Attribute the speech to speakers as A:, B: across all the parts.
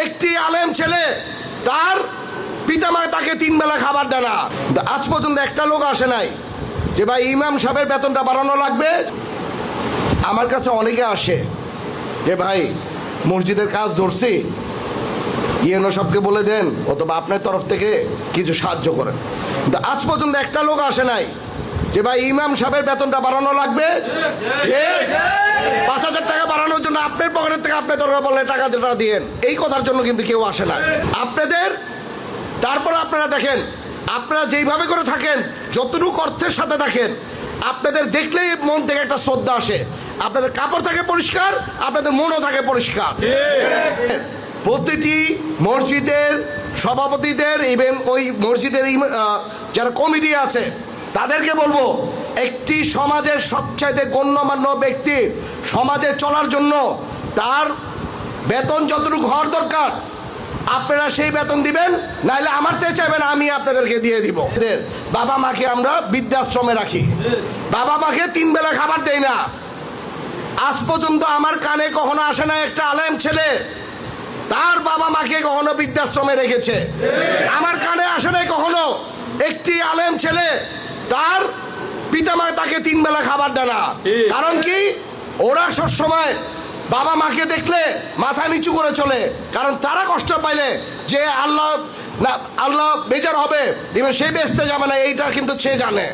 A: একটি আলেম ছেলে তার পিতামাতা তাকে 3 বেলা খাবার দেয় না। আজ পর্যন্ত একটা লোক আসে নাই যে ভাই ইমাম সাহেবের বেতনটা বাড়ানো লাগবে। আমার কাছে অনেকে আসে যে ভাই মসজিদের কাজ ধরছি, ইয়েনো সবকে বলে দেন অথবা আপনার তরফ থেকে কিছু সাহায্য করেন। কিন্তু আজ পর্যন্ত একটা লোক আসে নাই যে ভাই ইমাম সাহেবের বেতনটা বাড়ানো লাগবে, যে 5,000 টাকা বাড়ানোর জন্য আপনার পকেটের থেকে আপনার দরকার বললে টাকা দিয়েন, এই কথার জন্য কিন্তু কেউ আসে না আপনাদের। তারপর আপনারা দেখেন, আপনারা যেইভাবে করে থাকেন, যতটুকু অর্থের সাথে থাকেন, আপনাদের দেখলেই মন থেকে একটা শ্রদ্ধা আসে। আপনাদের কাপড় থাকে পরিষ্কার, আপনাদের মনও থাকে পরিষ্কার। প্রতিটি মসজিদের সভাপতিদের, ইভেন ওই মসজিদের যারা কমিটি আছে তাদেরকে বলবো, একটি সমাজের সবচাইতে গণ্যমান্য ব্যক্তি সমাজে চলার জন্য তার বেতন যতটুকু হওয়ার দরকার আপনারা সেই বেতন দিবেন, নাইলে আমার থেকে চাইবেন আমি আপনাদেরকে দিয়ে দিব। বাবা মাকে আমরা বৃদ্ধাশ্রমে রাখি, বাবা মাকে 3 বেলা খাবার দেই না। আজ পর্যন্ত আমার কানে কখনো আসে না একটা আলেম ছেলে তার বাবা মাকে কখনো বৃদ্ধাশ্রমে রেখেছে। আমার কানে আসে নাই কখনো একটি আলেম ছেলে তার পিতামাতা তাকে 3 বেলা খাবার দেয় না। কারণ কি? ওরা সবসময় বাবা মাকে দেখলে মাথা নিচু করে চলে, কারণ তারা কষ্ট পাইলে যে আল্লাহ বেজার হবে, সে বেচতে যাবে না, এইটা কিন্তু সে জানে।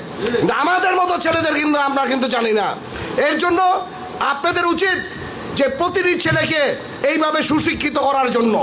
A: আমাদের মতো ছেলেদের কিন্তু আমরা কিন্তু জানি না। এর জন্য আপনাদের উচিত যে প্রতিটি ছেলেকে এইভাবে সুশিক্ষিত করার জন্য